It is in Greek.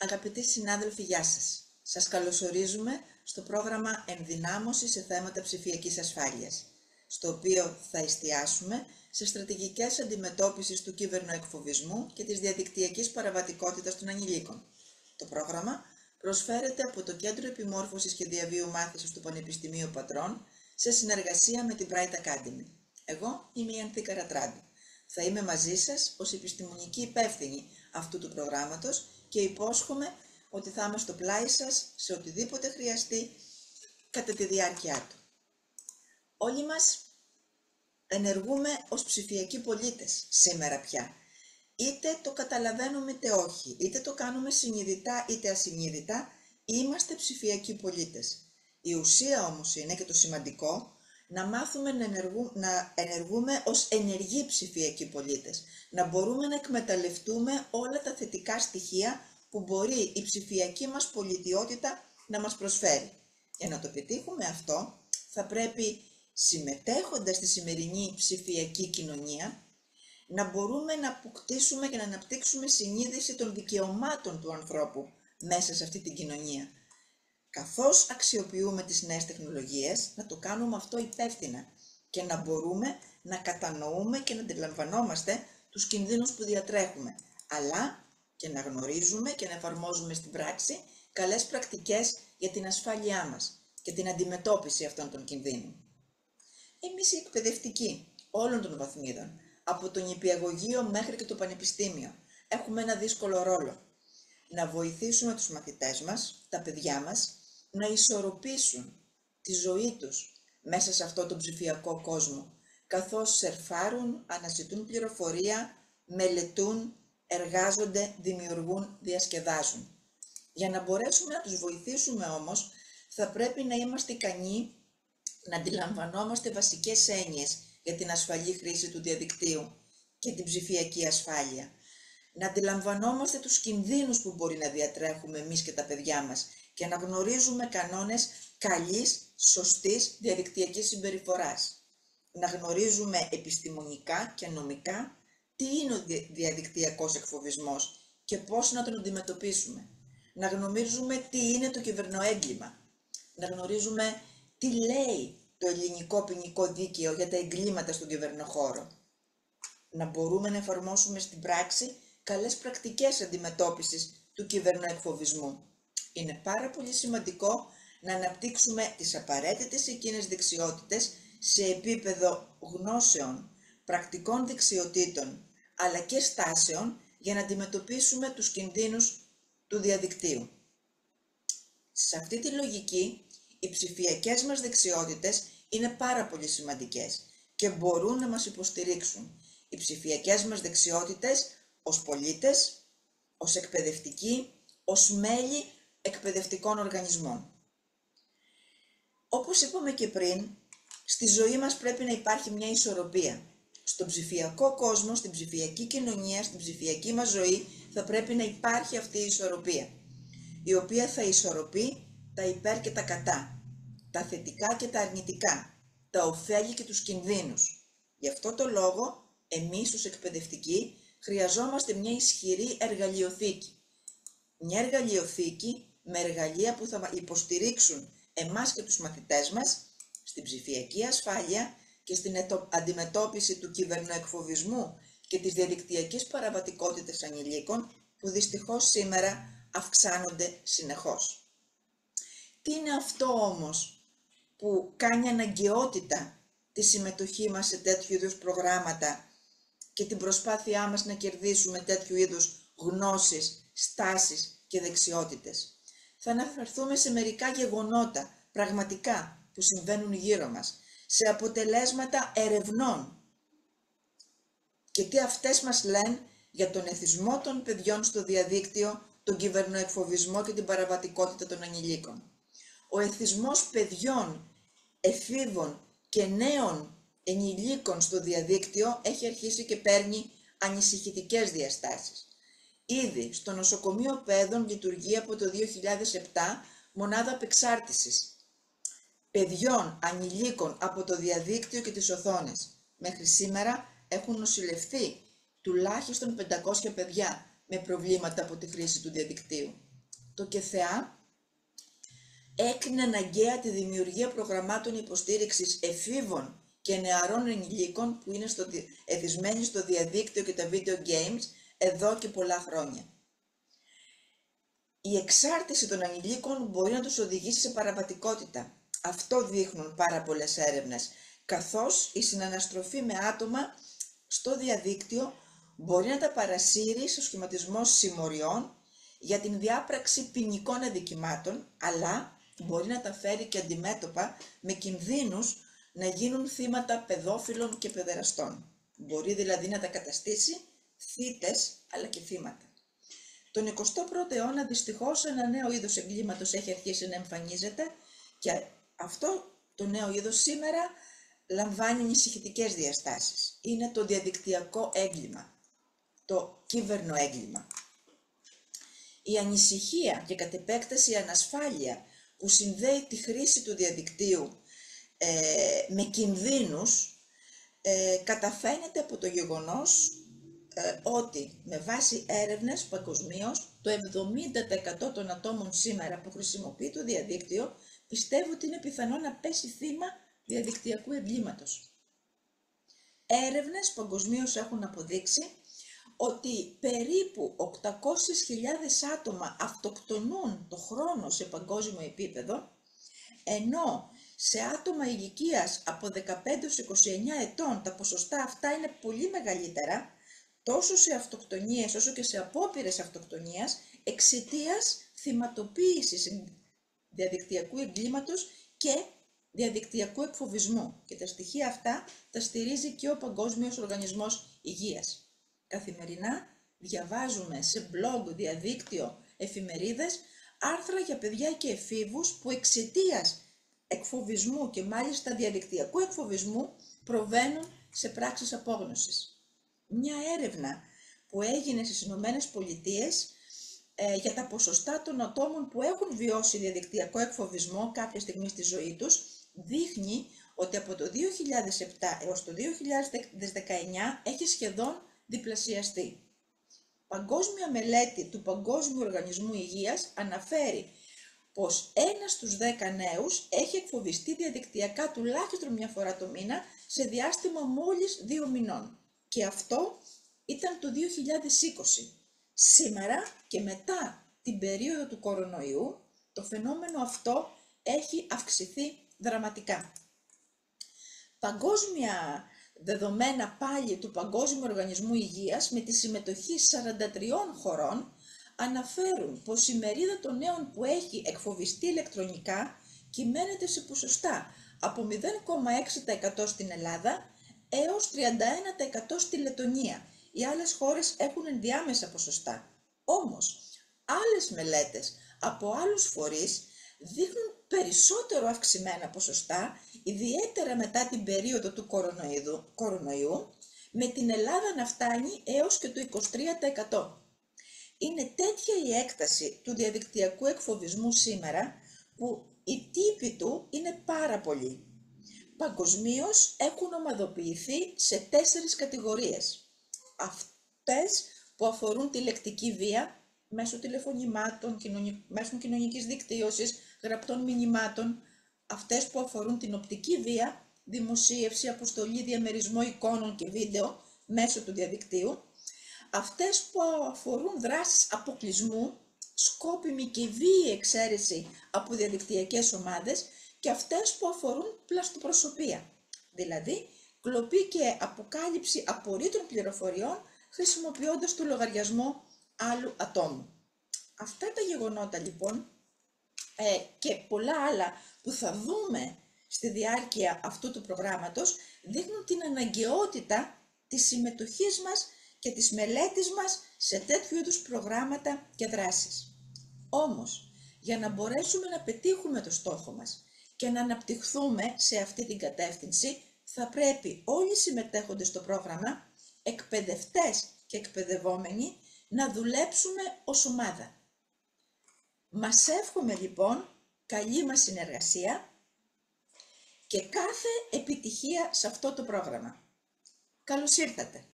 Αγαπητοί συνάδελφοι, γεια σας. Σας καλωσορίζουμε στο πρόγραμμα Ενδυνάμωση σε θέματα ψηφιακής ασφάλειας, στο οποίο θα εστιάσουμε σε στρατηγικές αντιμετώπισης του κυβερνοεκφοβισμού και της διαδικτυακής παραβατικότητας των ανηλίκων. Το πρόγραμμα προσφέρεται από το Κέντρο Επιμόρφωσης και Διαβίου Μάθησης του Πανεπιστημίου Πατρών σε συνεργασία με την Bright Academy. Εγώ είμαι η Ανθή Καρατράντη. Θα είμαι μαζί σας ως επιστημονική υπεύθυνη αυτού του προγράμματος και υπόσχομαι ότι θα είμαι στο πλάι σας σε οτιδήποτε χρειαστεί κατά τη διάρκεια του. Όλοι μας ενεργούμε ως ψηφιακοί πολίτες σήμερα πια. Είτε το καταλαβαίνουμε είτε όχι, είτε το κάνουμε συνειδητά είτε ασυνείδητα, είμαστε ψηφιακοί πολίτες. Η ουσία όμως είναι, και το σημαντικό, να μάθουμε να ενεργούμε ως ενεργοί ψηφιακοί πολίτες, να μπορούμε να εκμεταλλευτούμε όλα τα θετικά στοιχεία που μπορεί η ψηφιακή μας πολιτιότητα να μας προσφέρει. Για να το πετύχουμε αυτό, θα πρέπει, συμμετέχοντας στη σημερινή ψηφιακή κοινωνία, να μπορούμε να αποκτήσουμε και να αναπτύξουμε συνείδηση των δικαιωμάτων του ανθρώπου μέσα σε αυτή την κοινωνία. Καθώς αξιοποιούμε τις νέες τεχνολογίες, να το κάνουμε αυτό υπεύθυνα και να μπορούμε να κατανοούμε και να αντιλαμβανόμαστε τους κινδύνους που διατρέχουμε, αλλά και να γνωρίζουμε και να εφαρμόζουμε στην πράξη καλές πρακτικές για την ασφάλειά μας και την αντιμετώπιση αυτών των κινδύνων. Εμείς οι εκπαιδευτικοί όλων των βαθμίδων, από το νηπιαγωγείο μέχρι και το πανεπιστήμιο, έχουμε ένα δύσκολο ρόλο. Να βοηθήσουμε τους μαθητές μας, τα παιδιά μας, να ισορροπήσουν τη ζωή τους μέσα σε αυτό τον ψηφιακό κόσμο, καθώς σερφάρουν, αναζητούν πληροφορία, μελετούν, εργάζονται, δημιουργούν, διασκεδάζουν. Για να μπορέσουμε να τους βοηθήσουμε όμως, θα πρέπει να είμαστε ικανοί να αντιλαμβανόμαστε βασικές έννοιες για την ασφαλή χρήση του διαδικτύου και την ψηφιακή ασφάλεια. Να αντιλαμβανόμαστε τους κινδύνους που μπορεί να διατρέχουμε εμείς και τα παιδιά μας και να γνωρίζουμε κανόνες καλής, σωστής διαδικτυακής συμπεριφοράς. Να γνωρίζουμε επιστημονικά και νομικά τι είναι ο διαδικτυακός εκφοβισμός και πώς να τον αντιμετωπίσουμε. Να γνωρίζουμε τι είναι το κυβερνοέγκλημα. Να γνωρίζουμε τι λέει το ελληνικό ποινικό δίκαιο για τα εγκλήματα στον κυβερνοχώρο. Να μπορούμε να εφαρμόσουμε στην πράξη καλές πρακτικές αντιμετώπισης του κυβερνοεκφοβισμού. Είναι πάρα πολύ σημαντικό να αναπτύξουμε τις απαραίτητες εκείνες δεξιότητες σε επίπεδο γνώσεων, πρακτικών δεξιοτήτων, αλλά και στάσεων για να αντιμετωπίσουμε τους κινδύνους του διαδικτύου. Σε αυτή τη λογική, οι ψηφιακές μας δεξιότητες είναι πάρα πολύ σημαντικές και μπορούν να μας υποστηρίξουν. Οι ψηφιακές μας δεξιότητες ως πολίτες, ως εκπαιδευτικοί, ως μέλη εκπαιδευτικών οργανισμών. Όπως είπαμε και πριν, στη ζωή μας πρέπει να υπάρχει μια ισορροπία. Στον ψηφιακό κόσμο, στην ψηφιακή κοινωνία, στην ψηφιακή μας ζωή θα πρέπει να υπάρχει αυτή η ισορροπία, η οποία θα ισορροπεί τα υπέρ και τα κατά, τα θετικά και τα αρνητικά, τα ωφέλη και τους κινδύνους. Γι' αυτό το λόγο, εμείς ως εκπαιδευτικοί χρειαζόμαστε μια ισχυρή εργαλειοθήκη. Μια εργαλειοθήκη με εργαλεία που θα υποστηρίξουν εμάς και τους μαθητές μας στην ψηφιακή ασφάλεια και στην αντιμετώπιση του κυβερνοεκφοβισμού και της διαδικτυακής παραβατικότητας ανηλίκων που δυστυχώς σήμερα αυξάνονται συνεχώς. Τι είναι αυτό όμως που κάνει αναγκαιότητα τη συμμετοχή μας σε τέτοιου είδους προγράμματα και την προσπάθειά μας να κερδίσουμε τέτοιου είδους γνώσεις, στάσεις και δεξιότητες? Θα αναφερθούμε σε μερικά γεγονότα πραγματικά που συμβαίνουν γύρω μας, σε αποτελέσματα ερευνών και τι αυτές μας λένε για τον εθισμό των παιδιών στο διαδίκτυο, τον κυβερνοεκφοβισμό και την παραβατικότητα των ανηλίκων. Ο εθισμός παιδιών, εφήβων και νέων ενηλίκων στο διαδίκτυο έχει αρχίσει και παίρνει ανησυχητικές διαστάσεις. Ήδη στο νοσοκομείο Παιδών λειτουργεί από το 2007 μονάδα απεξάρτησης παιδιών ανηλίκων από το διαδίκτυο και τις οθόνες. Μέχρι σήμερα έχουν νοσηλευθεί τουλάχιστον 500 παιδιά με προβλήματα από τη χρήση του διαδικτύου. το ΚΕΘΕΑ έκρινε αναγκαία τη δημιουργία προγραμμάτων υποστήριξης εφήβων και νεαρών ενηλίκων που είναι εθισμένοι στο διαδίκτυο και τα video games εδώ και πολλά χρόνια. Η εξάρτηση των ανηλίκων μπορεί να τους οδηγήσει σε παραβατικότητα. Αυτό δείχνουν πάρα πολλές έρευνες, καθώς η συναναστροφή με άτομα στο διαδίκτυο μπορεί να τα παρασύρει στο σχηματισμό συμμοριών για την διάπραξη ποινικών αδικημάτων, αλλά μπορεί να τα φέρει και αντιμέτωπα με κινδύνους να γίνουν θύματα παιδόφιλων και παιδεραστών. Μπορεί δηλαδή να τα καταστήσει θύτες αλλά και θύματα. Τον 21ο αιώνα δυστυχώς ένα νέο είδος εγκλήματος έχει αρχίσει να εμφανίζεται και αυτό το νέο είδος σήμερα λαμβάνει ανησυχητικές διαστάσεις. Είναι το διαδικτυακό έγκλημα, το κύβερνο-έγκλημα. Η ανησυχία και κατ' επέκταση η ανασφάλεια που συνδέει τη χρήση του διαδικτύου με κινδύνους καταφαίνεται από το γεγονός ότι με βάση έρευνες παγκοσμίως το 70% των ατόμων σήμερα που χρησιμοποιεί το διαδίκτυο πιστεύω ότι είναι πιθανό να πέσει θύμα διαδικτυακού εγκλήματος. Έρευνες παγκοσμίως έχουν αποδείξει ότι περίπου 800.000 άτομα αυτοκτονούν το χρόνο σε παγκόσμιο επίπεδο, ενώ σε άτομα ηλικίας από 15 έως 29 ετών τα ποσοστά αυτά είναι πολύ μεγαλύτερα, τόσο σε αυτοκτονίες όσο και σε απόπειρες αυτοκτονίας, εξαιτίας θυματοποίησης διαδικτυακού εγκλήματος και διαδικτυακού εκφοβισμού. Και τα στοιχεία αυτά τα στηρίζει και ο Παγκόσμιος Οργανισμός Υγείας. Καθημερινά διαβάζουμε σε blog, διαδίκτυο, εφημερίδες, άρθρα για παιδιά και εφήβους που εξαιτίας εκφοβισμού και μάλιστα διαδικτυακού εκφοβισμού προβαίνουν σε πράξεις απόγνωσης. Μια έρευνα που έγινε στις Ηνωμένες Πολιτείες για τα ποσοστά των ατόμων που έχουν βιώσει διαδικτυακό εκφοβισμό κάποια στιγμή στη ζωή τους δείχνει ότι από το 2007 έως το 2019 έχει σχεδόν διπλασιαστεί. Παγκόσμια μελέτη του Παγκόσμιου Οργανισμού Υγείας αναφέρει πως 1 στους 10 νέους έχει εκφοβιστεί διαδικτυακά τουλάχιστον μια φορά το μήνα σε διάστημα μόλις 2 μηνών. Και αυτό ήταν το 2020. Σήμερα και μετά την περίοδο του κορονοϊού, το φαινόμενο αυτό έχει αυξηθεί δραματικά. Παγκόσμια δεδομένα πάλι του Παγκόσμιου Οργανισμού Υγείας με τη συμμετοχή 43 χωρών αναφέρουν πως η μερίδα των νέων που έχει εκφοβιστεί ηλεκτρονικά κυμαίνεται σε ποσοστά από 0,6% στην Ελλάδα έως 31% στη Λετονία. Οι άλλες χώρες έχουν ενδιάμεσα ποσοστά. Όμως, άλλες μελέτες από άλλους φορείς δείχνουν περισσότερο αυξημένα ποσοστά, ιδιαίτερα μετά την περίοδο του κορονοϊού, με την Ελλάδα να φτάνει έως και το 23%. Είναι τέτοια η έκταση του διαδικτυακού εκφοβισμού σήμερα, που οι τύποι του είναι πάρα πολλοί. Παγκοσμίως έχουν ομαδοποιηθεί σε 4 κατηγορίες. Αυτές που αφορούν τη λεκτική βία μέσω τηλεφωνημάτων, μέσω κοινωνικής δικτύωσης, γραπτών μηνυμάτων, αυτές που αφορούν την οπτική βία, δημοσίευση, αποστολή, διαμερισμό εικόνων και βίντεο μέσω του διαδικτύου, αυτές που αφορούν δράσεις αποκλεισμού, σκόπιμη και βίαιη εξαίρεση από διαδικτυακές ομάδες και αυτές που αφορούν πλαστοπροσωπία, δηλαδή κλοπή και αποκάλυψη απορρίτων πληροφοριών χρησιμοποιώντας το λογαριασμό άλλου ατόμου. Αυτά τα γεγονότα λοιπόν και πολλά άλλα που θα δούμε στη διάρκεια αυτού του προγράμματος δείχνουν την αναγκαιότητα της συμμετοχής μας και της μελέτης μας σε τέτοιου είδους προγράμματα και δράσεις. Όμως, για να μπορέσουμε να πετύχουμε το στόχο μας και να αναπτυχθούμε σε αυτή την κατεύθυνση, θα πρέπει όλοι οι συμμετέχοντες στο πρόγραμμα, εκπαιδευτές και εκπαιδευόμενοι, να δουλέψουμε ως ομάδα. Μας εύχομαι λοιπόν καλή μας συνεργασία και κάθε επιτυχία σε αυτό το πρόγραμμα. Καλώς ήρθατε!